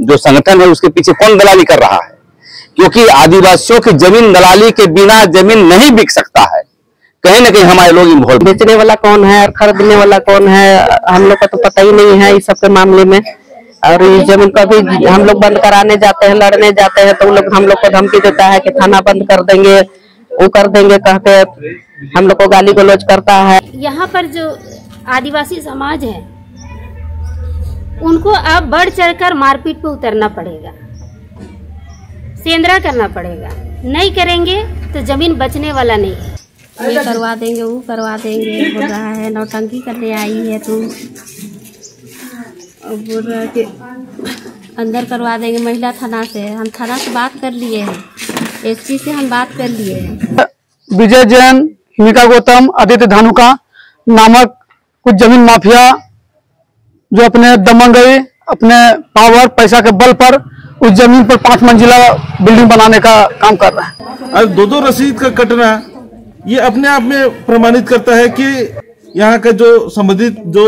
जो संगठन है उसके पीछे कौन दलाली कर रहा है, क्योंकि आदिवासियों की जमीन दलाली के बिना जमीन नहीं बिक सकता है। कहीं ना कहीं हमारे लोग इन्वॉल्व, बेचने वाला कौन है और खरीदने वाला कौन है हम लोग का तो पता ही नहीं है इस सब के मामले में। और ये जमीन का भी हम लोग बंद कराने जाते हैं, लड़ने जाते हैं तो हम लोग को धमकी देता है कि थाना बंद कर देंगे, वो कर देंगे कहते हम लोग को गाली गलौज करता है। यहाँ पर जो आदिवासी समाज है उनको अब बढ़ चढ़कर मारपीट पे उतरना पड़ेगा, सेंधरा करना पड़ेगा। नहीं करेंगे तो जमीन बचने वाला नहीं है। ये करवा देंगे, वो करवा देंगे, बोल रहा है नौटंकी करने आई है तुम, बोल रहा है कि अंदर करवा देंगे महिला थाना से। हम थाना से बात कर लिए हैं, एसपी से हम बात कर लिए हैं। विजय जैन, हिमिका गौतम, आदित्य धानुका नामक कुछ जमीन माफिया जो अपने दमंगई, अपने पावर पैसा के बल पर उस जमीन पर 5 मंजिला बिल्डिंग बनाने का काम कर रहा है। और 2-2 रसीद का कटना ये अपने आप में प्रमाणित करता है कि यहाँ का जो संबंधित जो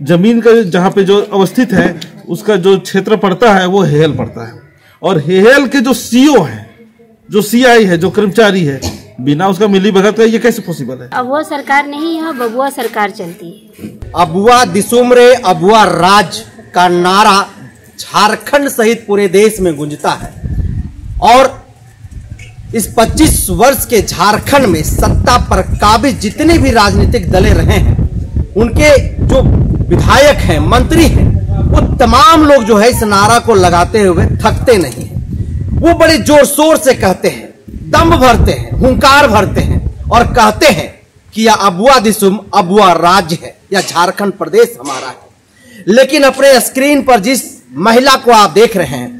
जमीन का जहाँ पे जो अवस्थित है उसका जो क्षेत्र पड़ता है वो हेहल पड़ता है। और हेहल के जो सीओ है, जो सीआई है, जो कर्मचारी है, बिना उसका मिली भगत का ये कैसे पॉसिबल है? अब वो सरकार नहीं है, बबुआ सरकार चलती है। अबुआ दिसुमरे अबुआ राज का नारा झारखंड सहित पूरे देश में गूंजता है। और इस 25 वर्ष के झारखंड में सत्ता पर काबिज जितने भी राजनीतिक दलें रहे हैं, उनके जो विधायक हैं, मंत्री हैं, वो तमाम लोग जो है इस नारा को लगाते हुए थकते नहीं हैं। वो बड़े जोर शोर से कहते हैं, दम भरते हैं, हुंकार भरते हैं और कहते हैं कि यह अबुआ दिसुम अबुआ राज्य है, या झारखंड प्रदेश हमारा है। लेकिन अपने स्क्रीन पर जिस महिला को आप देख रहे हैं,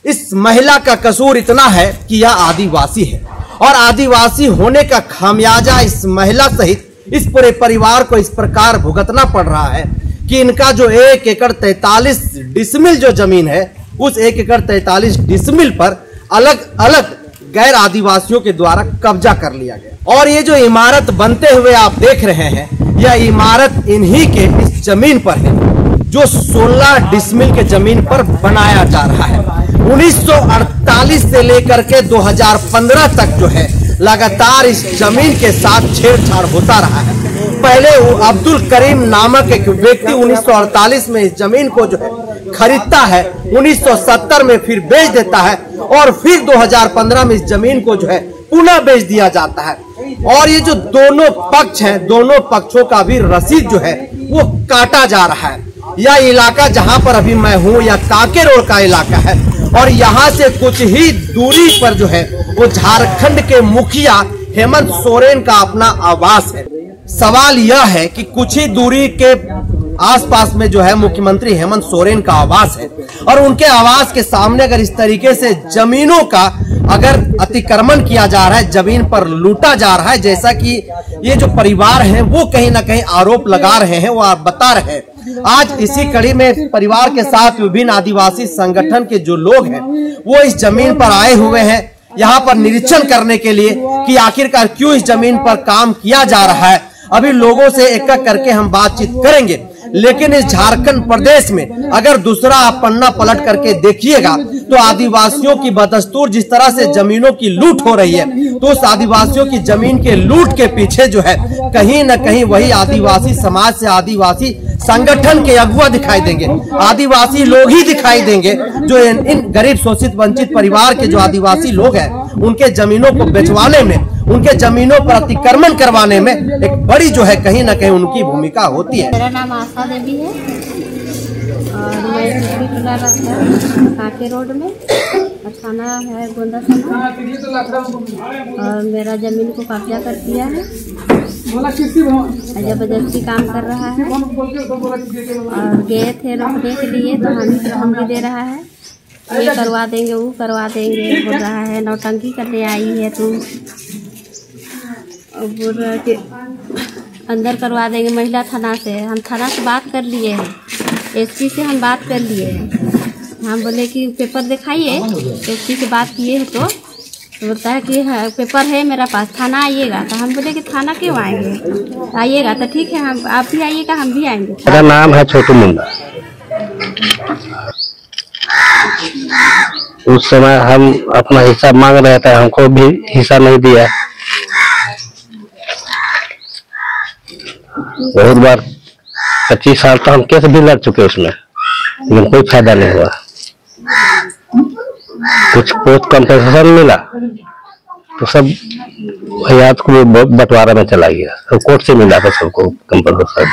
इस महिला का कसूर इतना है कि यह आदिवासी है और आदिवासी होने का खामियाजा इस महिला सहित इस पूरे परिवार को इस प्रकार भुगतना पड़ रहा है कि इनका जो 1 एकड़ 43 डिसमिल जो जमीन है, उस 1 एकड़ 43 डिसमिल पर अलग अलग गैर आदिवासियों के द्वारा कब्जा कर लिया गया। और ये जो इमारत बनते हुए आप देख रहे हैं, यह इमारत इन्हीं के इस जमीन पर है जो 16 डिसमिल के जमीन पर बनाया जा रहा है। 1948 से लेकर के 2015 तक जो है लगातार इस जमीन के साथ छेड़छाड़ होता रहा है। पहले अब्दुल करीम नामक एक व्यक्ति 1948 में इस जमीन को जो है खरीदता है, 1970 में फिर बेच देता है और फिर 2015 में इस जमीन को जो है पुनः बेच दिया जाता है। और ये जो दोनों पक्ष हैं, दोनों पक्षों का भी रसीद जो है वो काटा जा रहा है। यह इलाका जहां पर अभी मैं हूं, यह कांके रोड का इलाका है और यहाँ से कुछ ही दूरी पर जो है वो झारखंड के मुखिया हेमंत सोरेन का अपना आवास है। सवाल यह है कि कुछ ही दूरी के आसपास में जो है मुख्यमंत्री हेमंत सोरेन का आवास है और उनके आवास के सामने अगर इस तरीके से जमीनों का अगर अतिक्रमण किया जा रहा है, जमीन पर लूटा जा रहा है, जैसा कि ये जो परिवार हैं वो कहीं ना कहीं आरोप लगा रहे हैं, वो आप बता रहे हैं। आज इसी कड़ी में परिवार के साथ विभिन्न आदिवासी संगठन के जो लोग हैं वो इस जमीन पर आए हुए हैं, यहाँ पर निरीक्षण करने के लिए कि आखिरकार क्यों इस जमीन पर काम किया जा रहा है। अभी लोगों से एक एक करके हम बातचीत करेंगे, लेकिन इस झारखंड प्रदेश में अगर दूसरा आप पन्ना पलट करके देखिएगा तो आदिवासियों की बदस्तूर जिस तरह से जमीनों की लूट हो रही है, तो उस आदिवासियों की जमीन के लूट के पीछे जो है कहीं न कहीं वही आदिवासी समाज से आदिवासी संगठन के अगुआ दिखाई देंगे, आदिवासी लोग ही दिखाई देंगे जो इन गरीब शोषित वंचित परिवार के जो आदिवासी लोग हैं उनके जमीनों को बेचवाने में, उनके जमीनों पर अतिक्रमण करवाने में एक बड़ी जो है कहीं न कहीं उनकी भूमिका होती है। मेरा नाम आशा देवी है और मैं कांके रोड में, थाना है गोंदा थाना, और मेरा जमीन को कब्जा कर दिया है, जबरदस्ती काम कर रहा है। और गए थे रोकने के लिए तो हम भी दे रहा है, ये करवा देंगे, वो करवा देंगे, बोल रहा है नौटंकी करने आई है तुम, बोल रहा है कि अंदर करवा देंगे महिला थाना से। हम थाना से बात कर लिए हैं, एसपी से हम बात कर लिए हैं। हम बोले कि पेपर दिखाइए, एसपी से बात किए हैं तो तो बोलता है कि हाँ, पेपर है मेरा पास, थाना आइएगा। तो हम बोले कि थाना क्यों आएंगे, आइएगा तो ठीक है, हम आप भी आइएगा हम भी आएंगे। मेरा नाम है छोटू मुंडा। उस समय हम अपना हिस्सा मांग रहे थे, हमको भी हिस्सा नहीं दिया। बहुत बार 25 साल तो हम केस भी लड़ चुके उसमें, लेकिन कोई फायदा नहीं हुआ। कुछ पोस्ट कंपनसेशन मिला तो सब हयात को बंटवारा में चला गया, सब कोर्ट से मिला था सबको कंपनसेशन।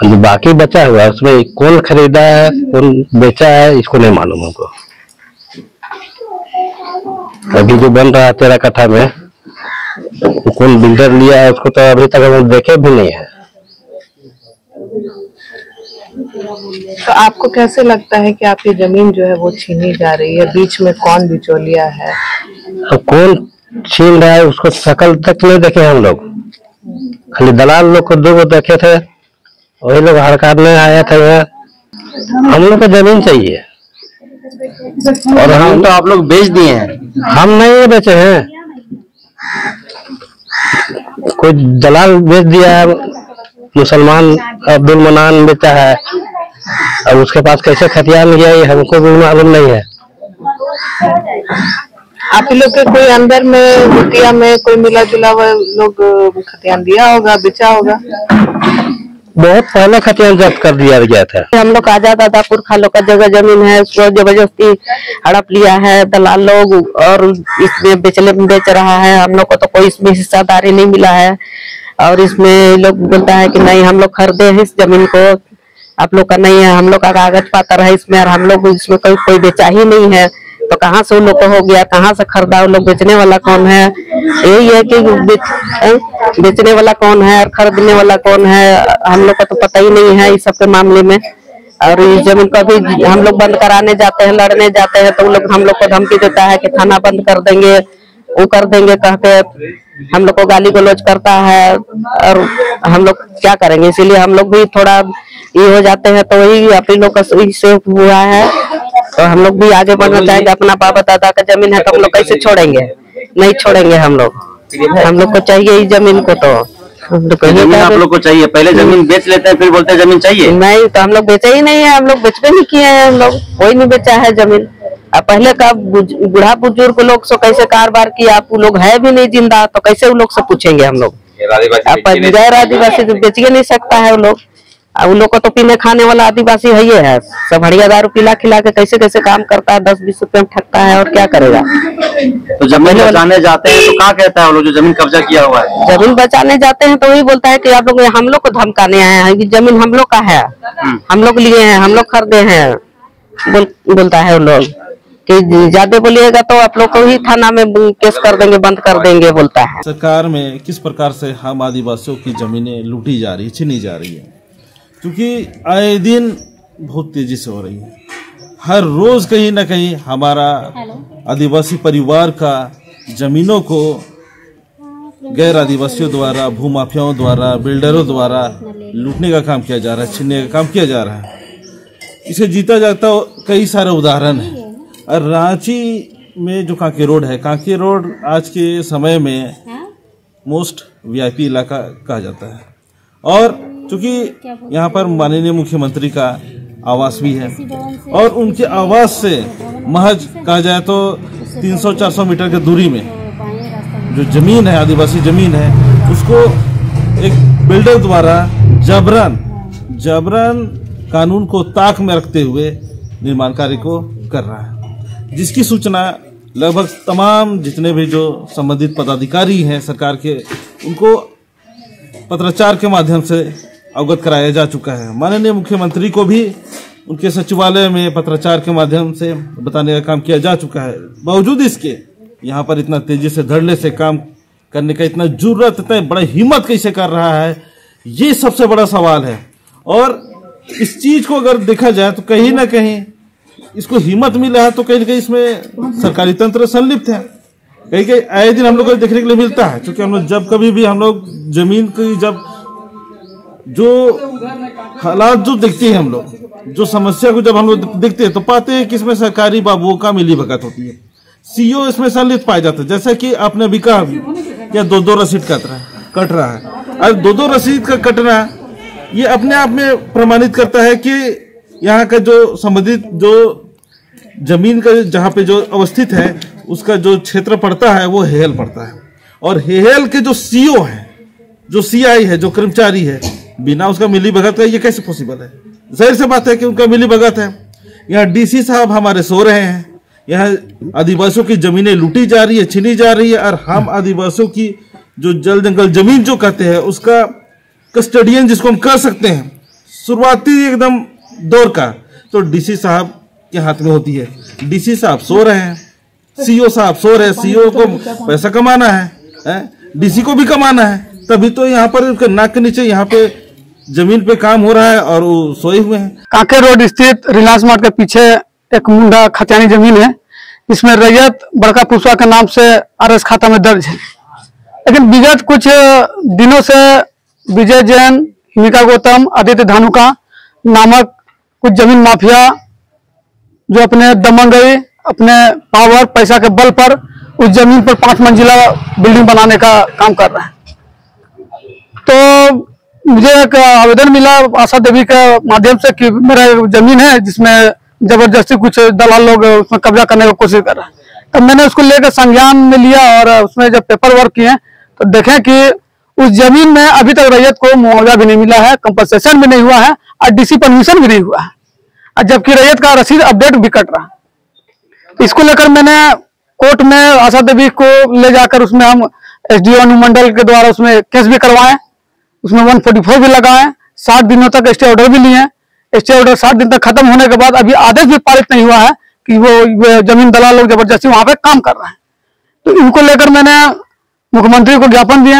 जो बाकी बचा हुआ उसमें कौन खरीदा है कौन बेचा है इसको नहीं मालूम हमको। अभी जो बन रहा है 13 कट्ठा में, कौन बिल्डर लिया है उसको तो अभी तक हम देखे भी नहीं है। तो आपको कैसे लगता है कि आपकी जमीन जो है वो छीनी जा रही है? बीच में कौन बिचौलिया है? तो कौन छीन रहा है उसको शकल तक नहीं देखे हम लोग, खाली दलाल लोग को 2 देखे थे, वही लोग हड़काने आया था यहाँ। हम लोग को जमीन चाहिए और हम तो आप लोग बेच दिए हैं। हम नहीं बेचे हैं, कोई दलाल बेच दिया है, मुसलमान अब्दुल मनान बेचा है। अब उसके पास कैसे खतियान गया ये हमको भी मालूम नहीं है। आप लोग के कोई अंदर में हुटिया में कोई मिला जुला हुआ लोग खतियान दिया होगा, बेचा होगा? बहुत पहले खतियान जब्त कर दिया गया था। हम लोग आजाद आदापुर खालों का जगह जमीन है, उसको जबरदस्ती हड़प लिया है दलाल लोग और इसमें बेच रहा है। हम लोग को तो कोई इसमें हिस्सेदारी नहीं मिला है और इसमें लोग बोलता है कि नहीं हम लोग खरीदे हैं इस जमीन को, आप लोग का नहीं है, हम लोग का कागज पत्र है इसमें और हम लोग इसमें कोई बेचा ही नहीं है। तो कहाँ से उन लोग को हो गया, कहाँ से खरीदा, उन लोग बेचने वाला कौन है? यही है कि बेचने वाला कौन है और खरीदने वाला कौन है, हम लोग का तो पता ही नहीं है इस सब के मामले में। और इस जमीन को भी हम लोग बंद कराने जाते हैं, लड़ने जाते हैं तो हम लोग को धमकी देता है कि थाना बंद कर देंगे, वो कर देंगे कहते हम लोग को गाली गलौज करता है और हम लोग क्या करेंगे। इसीलिए हम लोग भी थोड़ा ये हो जाते हैं। तो वही अपने लोग का से हुआ है तो हम लोग भी आगे बढ़ना चाहेंगे। अपना बाबा दादा का जमीन है तो हम लोग कैसे छोड़ेंगे, नहीं छोड़ेंगे। हम लोग को चाहिए इस जमीन को। तो जमीन आप लोग को चाहिए, पहले जमीन बेच लेते हैं फिर बोलते हैं जमीन चाहिए। नहीं तो हम लोग बेचे ही नहीं है, हम लोग बेचते नहीं किए हैं, हम लोग कोई नहीं बेचा है जमीन। अब पहले का बूढ़ा बुजुर्ग लोग सो कैसे कारोबार किया, आप लोग है भी नहीं जिंदा तो कैसे उन लोग से पूछेंगे हम लोग। गैर आदिवासी तो बेच नहीं सकता है वो लोग। उन लोग को तो पीने खाने वाला आदिवासी है, सब हड़िया दारू पिला खिला के कैसे कैसे काम करता है, 10-20 रुपए में ठगता है और क्या करेगा। तो जमीन बचाने जाते हैं तो क्या कहता है वो लोग जो जमीन कब्जा किया हुआ है? जमीन बचाने जाते हैं तो वही बोलता है कि आप लोग हम लोग को धमकाने आए हैं, ये जमीन हम लोग का है, हम लोग लिए हैं, हम लोग खरीदे हैं। बोलता है वो लोग कि ज्यादा बोलिएगा तो आप लोग को ही थाना में केस कर देंगे, बंद कर देंगे, बोलता है। सरकार में किस प्रकार से हम आदिवासियों की जमीनें लूटी जा रही, छीनी जा रही है, क्योंकि आए दिन बहुत तेजी से हो रही है। हर रोज कहीं ना कहीं हमारा आदिवासी परिवार का जमीनों को गैर आदिवासियों द्वारा, भूमाफियाओं द्वारा, बिल्डरों द्वारा लूटने का काम किया जा रहा है, छीनने का काम किया जा रहा है। इसे जीता जाता कई सारे उदाहरण हैं। और रांची में जो कांके रोड है, कांके रोड आज के समय में मोस्ट वीआईपी इलाका कहा जाता है। और चूंकि यहाँ पर माननीय मुख्यमंत्री का आवास भी है और उनके आवास से महज कहा जाए तो 300-400 मीटर की दूरी में जो जमीन है, आदिवासी जमीन है, उसको एक बिल्डर द्वारा जबरन कानून को ताक में रखते हुए निर्माण कार्य को कर रहा है, जिसकी सूचना लगभग तमाम जितने भी जो संबंधित पदाधिकारी हैं सरकार के, उनको पत्राचार के माध्यम से अवगत कराया जा चुका है। माननीय मुख्यमंत्री को भी उनके सचिवालय में पत्राचार के माध्यम से बताने का काम किया जा चुका है। बावजूद इसके यहाँ पर इतना तेजी से धड़ल्ले से काम करने का इतना जुर्रत, इतना बड़ा हिम्मत कैसे कर रहा है, ये सबसे बड़ा सवाल है। और इस चीज को अगर देखा जाए तो कहीं ना कहीं इसको हिम्मत मिला है तो कहीं ना कहीं इसमें सरकारी तंत्र संलिप्त है। कहीं कहीं आए दिन हम लोग को देखने के लिए मिलता है, क्योंकि हम लोग जब कभी भी हम लोग जमीन की जब जो हालात जो देखते हैं, हम लोग जो समस्या को जब हम लोग देखते हैं तो पाते हैं कि इसमें सरकारी बाबुओं का मिली भगत होती है। सीईओ इसमें सम्मिलित पाए जाते हैं। जैसे कि आपने अभी कहा क्या 2-2 रसीद कट रहा है। और 2-2 रसीद का कटना ये अपने आप में प्रमाणित करता है कि यहाँ का जो संबंधित जो जमीन का जहाँ पे जो अवस्थित है उसका जो क्षेत्र पड़ता है वो हेहल पड़ता है। और हेहल के जो सीईओ है, जो सीआई है, जो कर्मचारी है, बिना उसका मिलीभगत का ये कैसे पॉसिबल है? जाहिर सी बात है कि उनका मिलीभगत है। यहाँ डीसी साहब हमारे सो रहे हैं, यहाँ आदिवासियों की जमीनें लूटी जा रही है, छीनी जा रही है, और हम आदिवासियों की जो जल जंगल जमीन जो कहते हैं उसका कस्टडियन जिसको हम कह सकते हैं शुरुआती एकदम दौर का, तो डीसी साहब के हाथ में होती है। डीसी साहब सो रहे हैं, सीईओ साहब सो रहे हैं। सीईओ को पैसा कमाना है, डीसी को भी कमाना है, तभी तो यहाँ पर नाक के नीचे यहाँ पे जमीन पे काम हो रहा है और वो सोए हुए हैं। कांके रोड स्थित रिलायंस मार्ट के पीछे एक मुंडा खतियानी जमीन है, जिसमें रैयत बड़का पुसवा के नाम से आरएस खाता में दर्ज है। लेकिन विगत कुछ दिनों से विजय जैन, हिमिका गौतम, आदित्य धानुका नामक कुछ जमीन माफिया जो अपने दमंगई, अपने पावर, पैसा के बल पर उस जमीन पर 5 मंजिला बिल्डिंग बनाने का काम कर रहे हैं। तो मुझे एक आवेदन मिला आशा देवी के माध्यम से कि मेरा जमीन है जिसमें जबरदस्ती कुछ दलाल लोग उसमें कब्जा करने की कोशिश कर रहे हैं। तब मैंने उसको लेकर संज्ञान में लिया और उसमें जब पेपर वर्क किए तो देखें कि उस जमीन में अभी तक रैयत को मुआवजा भी नहीं मिला है, कंपनसेशन भी नहीं हुआ है और डीसी परमिशन भी नहीं हुआ है, और जबकि रैयत का रसीद अपडेट भी कट रहा है। इसको लेकर मैंने कोर्ट में आशा देवी को ले जाकर उसमें हम एसडीओ अनुमंडल के द्वारा उसमें केस भी करवाएं, उसमें 144 भी लगाएं, 60 दिनों तक स्टे ऑर्डर भी लिए। स्टे ऑर्डर 60 दिन तक खत्म होने के बाद अभी आदेश भी पारित नहीं हुआ है कि वो जमीन दलाल लोग जबरदस्ती वहां पे काम कर रहे हैं। तो इनको लेकर मैंने मुख्यमंत्री को ज्ञापन दिए,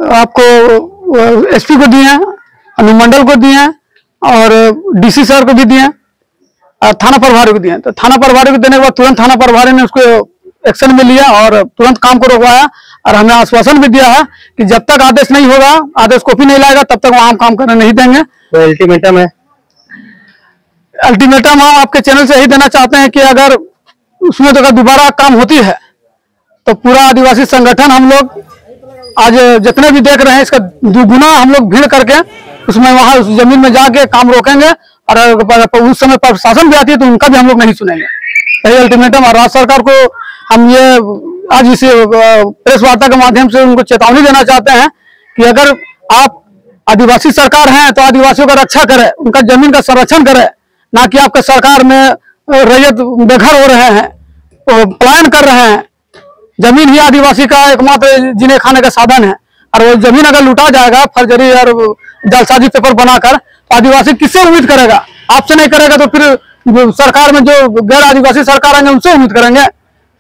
आपको एसपी को दिए, अनुमंडल को दिए और डीसी सर को भी दिए और थाना प्रभारी को दिए। तो थाना प्रभारी को देने के बाद तुरंत थाना प्रभारी ने उसको एक्शन में लिया और तुरंत काम को रोकवाया और हमें आश्वासन भी दिया है कि जब तक आदेश नहीं होगा, आदेश कॉपी नहीं लाएगा, तब तक वहां हम काम करने नहीं देंगे। तो अल्टीमेटम है, अल्टीमेटम हम आपके चैनल से यही देना चाहते हैं कि अगर उसमें तो अगर दोबारा काम होती है तो पूरा आदिवासी संगठन हम लोग आज जितने भी देख रहे हैं इसका दुगुना हम लोग भीड़ करके उसमें वहां उस जमीन में जाके काम रोकेंगे और उस समय प्रशासन भी आती है तो उनका भी हम लोग नहीं सुनेंगे। यही अल्टीमेटम। और राज्य सरकार को हम ये आज इस प्रेस वार्ता के माध्यम से उनको चेतावनी देना चाहते हैं कि अगर आप आदिवासी सरकार हैं तो आदिवासियों का रक्षा करें, उनका जमीन का संरक्षण करें, ना कि आपके सरकार में रैयत बेघर हो रहे हैं, पलायन कर रहे हैं। जमीन ही आदिवासी का एकमात्र जीने खाने का साधन है और वो जमीन अगर लूटा जाएगा फर्जरी और जालसाजी पेपर बनाकर तो आदिवासी किससे उम्मीद करेगा? आपसे नहीं करेगा तो फिर सरकार में जो गैर आदिवासी सरकार आएंगे उनसे उम्मीद करेंगे।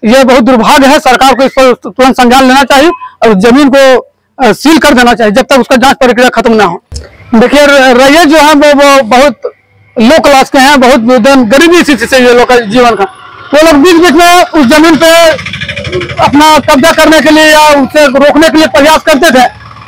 ये बहुत दुर्भाग्य है। सरकार को इस पर तुरंत संज्ञान लेना चाहिए और जमीन को सील कर देना चाहिए जब तक उसका जांच प्रक्रिया खत्म ना हो। देखिए रैयत जो है वो बहुत लो क्लास के हैं, बहुत गरीबी स्थिति से ये लोग का जीवन का, वो लोग बीच बीच में उस जमीन पे अपना कब्जा करने के लिए या उसे रोकने के लिए प्रयास करते थे।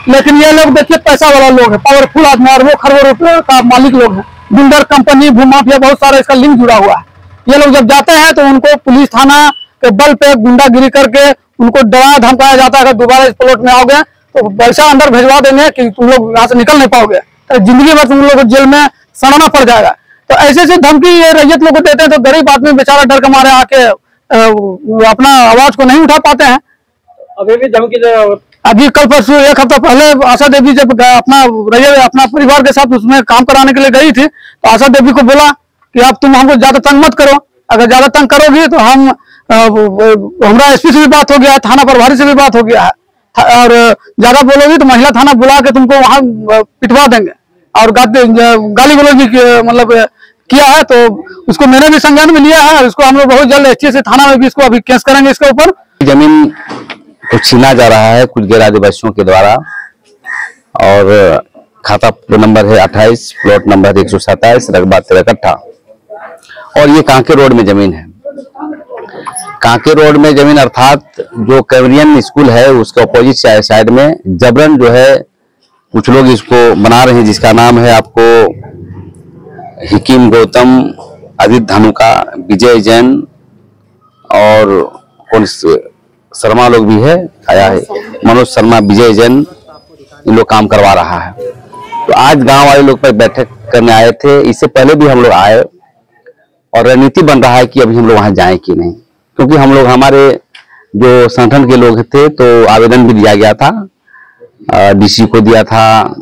लेकिन ये लोग देखिए पैसा वाला लोग है, पावरफुल आदमी और वो खरबों रुपये का मालिक लोग हैं, बिल्डर कंपनी, भूमाफिया, बहुत सारा इसका लिंक जुड़ा हुआ है। ये लोग जब जाते हैं तो उनको पुलिस थाना के बल पे गुंडागिरी करके उनको डराया धमकाया जाता है अगर दोबारा इस प्लॉट में आओगे तो पैसा अंदर भिजवा देंगे कि तुम लोग यहाँ से निकल नहीं पाओगे, तो जिंदगी भर तुम लोग को जेल में सड़ना पड़ जाएगा। तो ऐसे ऐसे धमकी ये रैयत लोग को देते हैं तो गरीब आदमी बेचारा डर के मारे आके अपना आवाज को नहीं उठा पाते हैं। अभी भी धमकी अभी कल परसों एक हफ्ता पहले आशा देवी जब अपना रैयत अपना परिवार के साथ उसमें काम कराने के लिए गई थी तो आशा देवी को बोला कि अब तुम हमको ज्यादा तंग मत करो, अगर ज्यादा तंग करोगी तो हम हमारा एसपी से भी बात हो गया है, थाना प्रभारी से भी बात हो गया है और ज्यादा बोलोगी तो महिला थाना बुला के तुमको वहां पिटवा देंगे और गाली गलौज भी मतलब किया है। तो उसको मैंने भी संज्ञान में लिया है और इसको हम लोग बहुत जल्द एसटी से थाना में भी इसको अभी केस करेंगे इसके ऊपर। जमीन को छीना जा रहा है कुछ गैर आदिवासियों के द्वारा और खाता नंबर है 28, प्लॉट नंबर 127, रकबा 13 कट्ठा और ये कांके रोड में जमीन है। कांके रोड में जमीन अर्थात जो कैवरियन स्कूल है उसके अपोजिट साइड में जबरन जो है कुछ लोग इसको बना रहे हैं जिसका नाम है आपको हिकिम गौतम, आदित्य धानुका, विजय जैन और कौन शर्मा लोग भी है आया है, मनोज शर्मा, विजय जैन, इन लोग काम करवा रहा है। तो आज गांव वाले लोग पर बैठक करने आए थे, इससे पहले भी हम लोग आए और रणनीति बन रहा है कि अभी हम लोग वहां जाएं कि नहीं, क्योंकि हम लोग हमारे जो संगठन के लोग थे तो आवेदन भी दिया गया था, डीसी को दिया था,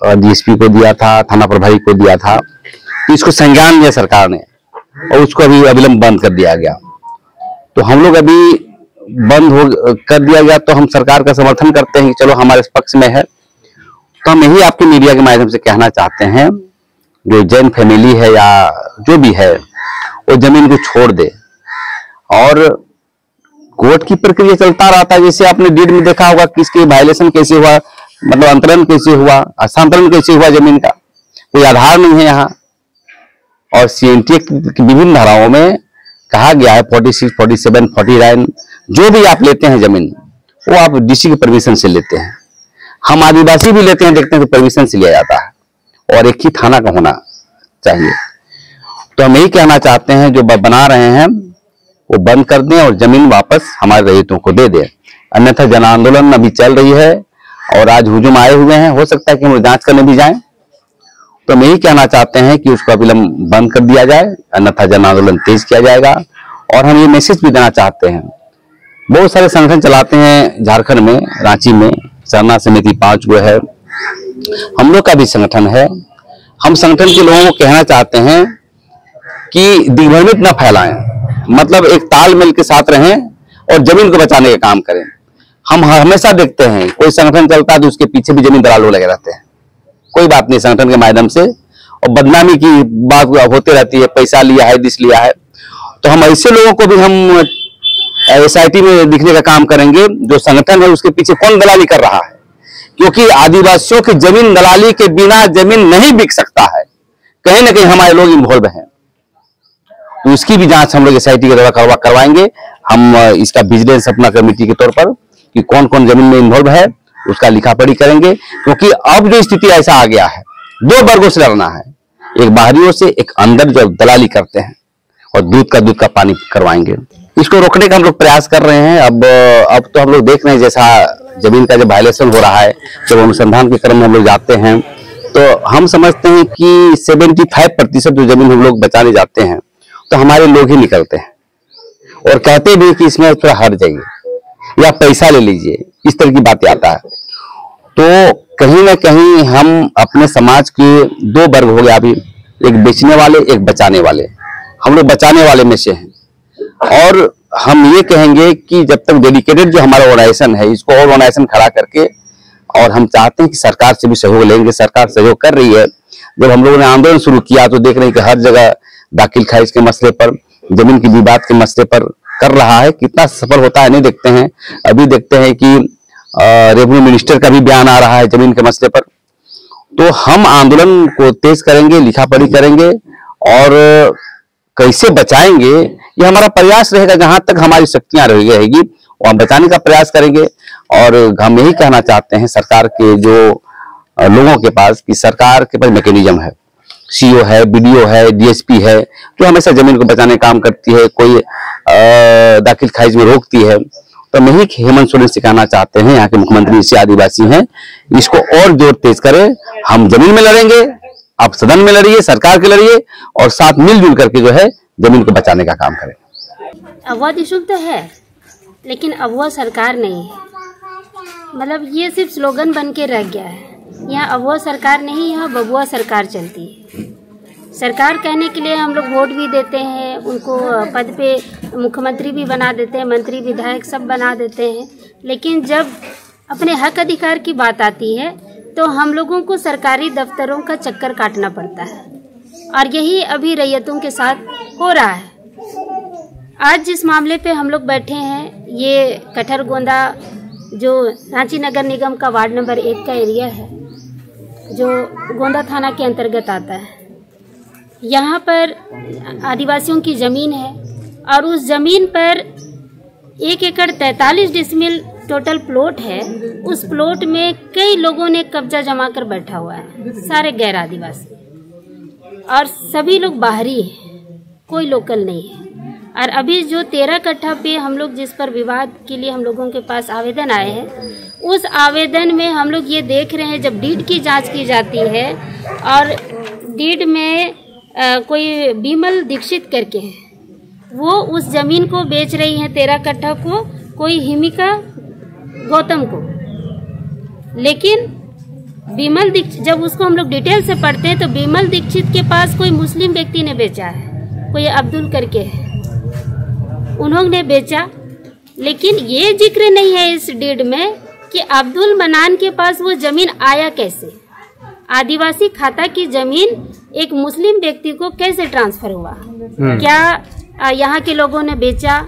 डीएसपी को दिया था, थाना प्रभारी को दिया था, तो इसको संज्ञान लिया सरकार ने और उसको अभी अविलंब बंद कर दिया गया। तो हम लोग अभी बंद हो कर दिया गया तो हम सरकार का समर्थन करते हैं कि चलो हमारे पक्ष में है। तो हम यही आपके मीडिया के माध्यम से कहना चाहते हैं, जो जैन फैमिली है या जो भी है वो जमीन को छोड़ दे और कोर्ट की प्रक्रिया चलता रहता है। जैसे आपने डीड में देखा होगा किसकी वायलेशन कैसे हुआ, मतलब अंतरण कैसे हुआ, हस्तांतरण कैसे हुआ, जमीन का कोई आधार नहीं है यहाँ। और सीएनटी की विभिन्न धाराओं में कहा गया है 46, 47, 49 जो भी आप लेते हैं जमीन वो आप डीसी की परमिशन से लेते हैं। हम आदिवासी भी लेते हैं, देखते हैं तो परमिशन से लिया जाता है और एक ही थाना का होना चाहिए। तो हम यही कहना चाहते हैं जो बना रहे हैं वो बंद कर दें और जमीन वापस हमारे रैयतों को दे दें, अन्यथा जन आंदोलन अभी चल रही है और आज हुजूम आए हुए हैं, हो सकता है कि हम जांच करने भी जाएं। तो हम यही कहना चाहते हैं कि उसको अविलंब बंद कर दिया जाए, अन्यथा जन आंदोलन तेज किया जाएगा। और हम ये मैसेज भी देना चाहते हैं, बहुत सारे संगठन चलाते हैं झारखंड में, रांची में सरना समिति 5 गो है, हम लोग का भी संगठन है। हम संगठन के लोगों को कहना चाहते हैं कि दिग्भ्रमित न फैलाएं, मतलब एक तालमेल के साथ रहें और जमीन को बचाने का काम करें। हम हमेशा देखते हैं कोई संगठन चलता है तो उसके पीछे भी जमीन दलाल लगे रहते हैं, कोई बात नहीं, संगठन के माध्यम से और बदनामी की बात होती रहती है, पैसा लिया है, दिस लिया है। तो हम ऐसे लोगों को भी हम SIT में दिखने का काम करेंगे, जो संगठन है उसके पीछे कौन दलाली कर रहा है, क्योंकि आदिवासियों की जमीन दलाली के बिना जमीन नहीं बिक सकता है, कहीं ना कहीं हमारे लोग इन्वॉल्व हैं। तो उसकी भी जांच हम लोग SIT के द्वारा करवाएंगे। हम इसका विजिलेंस अपना कमेटी के तौर पर कि कौन कौन जमीन में इन्वॉल्व है उसका लिखा पढ़ी करेंगे, क्योंकि अब जो स्थिति ऐसा आ गया है, 2 वर्गों से लड़ना है, एक बाहरियों से, एक अंदर जो दलाली करते हैं, और दूध का पानी करवाएंगे। इसको रोकने का हम लोग प्रयास कर रहे हैं। अब तो हम लोग देख रहे हैं जैसा जमीन का जब वायलेशन हो रहा है, जब अनुसंधान के क्रम में हम लोग जाते हैं तो हम समझते हैं कि 75% जो जमीन हम लोग बचाने जाते हैं तो हमारे लोग ही निकलते हैं और कहते भी कि इसमें थोड़ा हट जाइए या पैसा ले लीजिए, इस तरह की बातें आता है। तो कहीं ना कहीं हम अपने समाज के 2 वर्ग हो गया अभी, एक बेचने वाले, एक बचाने वाले। हम लोग बचाने वाले में से हैं और हम ये कहेंगे कि जब तक डेडिकेटेड जो हमारा ऑर्गेनाइजेशन है इसको और ऑर्गेनाइजेशन खड़ा करके, और हम चाहते हैं कि सरकार से भी सहयोग लेंगे, सरकार सहयोग कर रही है। जब हम लोगों ने आंदोलन शुरू किया तो देख रहे हैं कि हर जगह दाखिल खारिज के मसले पर, जमीन की विवाद के मसले पर कर रहा है, कितना सफल होता है नहीं देखते हैं। अभी देखते हैं कि रेवेन्यू मिनिस्टर का भी बयान आ रहा है जमीन के मसले पर। तो हम आंदोलन को तेज करेंगे, लिखा पढ़ी करेंगे और कैसे बचाएंगे ये हमारा प्रयास रहेगा। जहां तक हमारी शक्तियां रहेगी वो हम बचाने का प्रयास करेंगे। और हम यही कहना चाहते हैं सरकार के जो लोगों के पास कि सरकार के पास मैकेनिज्म है, CO है, BDO है, DSP है, जो हमेशा जमीन को बचाने का काम करती है, कोई दाखिल खारिज में रोकती है। तो मैं ही हेमंत सोरेन से कहना चाहते हैं, यहाँ के मुख्यमंत्री इसे आदिवासी हैं, इसको और जोर तेज करें। हम जमीन में लड़ेंगे, आप सदन में लड़िए, सरकार के लड़िए और साथ मिलजुल करके जो है जमीन को बचाने का काम करें। अवध इशू तो है लेकिन अवध सरकार नहीं है, मतलब ये सिर्फ स्लोगन बन के रह गया है। यहाँ अवध सरकार नहीं, यहाँ बबुआ सरकार चलती है। सरकार कहने के लिए हम लोग वोट भी देते हैं, उनको पद पे मुख्यमंत्री भी बना देते हैं, मंत्री विधायक सब बना देते हैं, लेकिन जब अपने हक अधिकार की बात आती है तो हम लोगों को सरकारी दफ्तरों का चक्कर काटना पड़ता है। और यही अभी रैयतों के साथ हो रहा है। आज जिस मामले पे हम लोग बैठे हैं, ये कठरगोंदा जो रांची नगर निगम का वार्ड नंबर 1 का एरिया है, जो गोंदा थाना के अंतर्गत आता है। यहाँ पर आदिवासियों की ज़मीन है और उस ज़मीन पर 1 एकड़ 43 डिसमिल टोटल प्लॉट है। उस प्लॉट में कई लोगों ने कब्जा जमा कर बैठा हुआ है, सारे गैर आदिवासी, और सभी लोग बाहरी हैं, कोई लोकल नहीं है। और अभी जो 13 कट्ठा पे हम लोग जिस पर विवाद के लिए हम लोगों के पास आवेदन आए हैं, उस आवेदन में हम लोग ये देख रहे हैं जब डीड की जांच की जाती है और डीड में कोई बिमल दीक्षित करके है, वो उस जमीन को बेच रही हैं 13 कट्ठा को कोई हिमिका गौतम को। लेकिन बिमल दीक्षित, जब उसको हम लोग डिटेल से पढ़ते हैं तो बिमल दीक्षित के पास कोई मुस्लिम व्यक्ति ने बेचा है, कोई अब्दुल करके है, उन्होंने बेचा। लेकिन ये जिक्र नहीं है इस डीड में कि अब्दुल मनान के पास वो जमीन आया कैसे, आदिवासी खाता की जमीन एक मुस्लिम व्यक्ति को कैसे ट्रांसफर हुआ। क्या यहाँ के लोगों ने बेचा,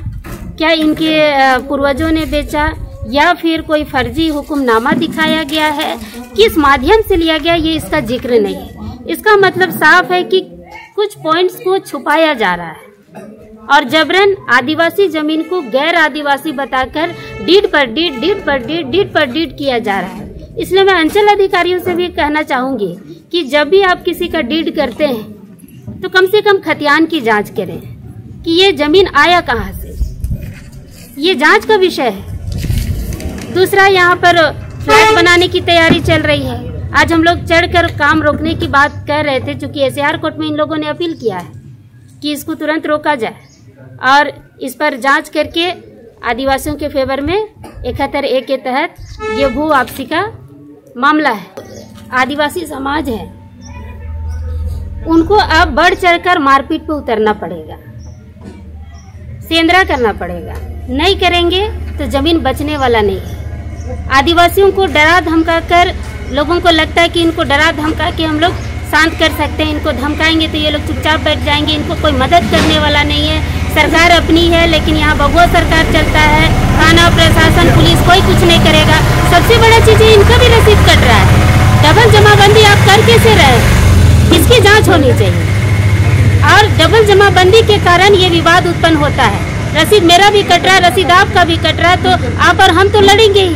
क्या इनके पूर्वजों ने बेचा, या फिर कोई फर्जी हुक्मनामा दिखाया गया है, किस माध्यम से लिया गया, ये इसका जिक्र नहीं है। इसका मतलब साफ है कि कुछ पॉइंट्स को छुपाया जा रहा है और जबरन आदिवासी जमीन को गैर आदिवासी बताकर डीड पर डीड किया जा रहा है। इसलिए मैं अंचल अधिकारियों से भी कहना चाहूंगी कि जब भी आप किसी का डीड करते हैं तो कम से कम खतियान की जांच करें कि ये जमीन आया कहाँ से, ये जांच का विषय है। दूसरा, यहाँ पर फ्लैट बनाने की तैयारी चल रही है। आज हम लोग चढ़कर काम रोकने की बात कर रहे थे, चूंकि एसआर कोर्ट में इन लोगों ने अपील किया है कि इसको तुरंत रोका जाए और इस पर जांच करके आदिवासियों के फेवर में 71A के तहत ये भू वापसी का मामला है। आदिवासी समाज है, उनको अब बढ़ चढ़कर मारपीट पे उतरना पड़ेगा, सेंद्रा करना पड़ेगा। नहीं करेंगे तो जमीन बचने वाला नहीं है। आदिवासियों को डरा धमका कर, लोगों को लगता है कि इनको डरा धमका के हम लोग शांत कर सकते हैं, इनको धमकाएंगे तो ये लोग चुपचाप बैठ जाएंगे, इनको कोई मदद करने वाला नहीं है। सरकार अपनी है, लेकिन यहाँ बबुआ सरकार चलता है, थाना प्रशासन पुलिस कोई कुछ नहीं करेगा। सबसे बड़ा चीज है इनका भी रसीद कट रहा है। डबल जमाबंदी आप कर कैसे रहे, इसकी जांच होनी चाहिए। और डबल जमाबंदी के कारण ये विवाद उत्पन्न होता है। रसीद मेरा भी कट रहा है, रसीद आपका भी कट रहा है, तो आप और हम तो लड़ेंगे ही।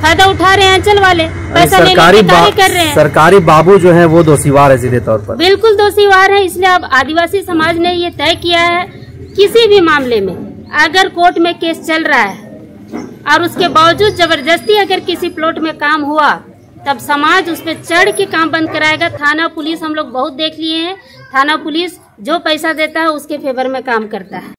फायदा उठा रहे हैं अंचल वाले, पैसा लेने के कार्य कर रहे हैं। सरकारी बाबू जो है वो दोषीवार है सीधे तौर पर, बिल्कुल दोषीवार है। इसलिए अब आदिवासी समाज ने ये तय किया है, किसी भी मामले में अगर कोर्ट में केस चल रहा है और उसके बावजूद जबरदस्ती अगर किसी प्लॉट में काम हुआ, तब समाज उस पर चढ़ के काम बंद कराएगा। थाना पुलिस हम लोग बहुत देख लिए हैं, थाना पुलिस जो पैसा देता है उसके फेवर में काम करता है।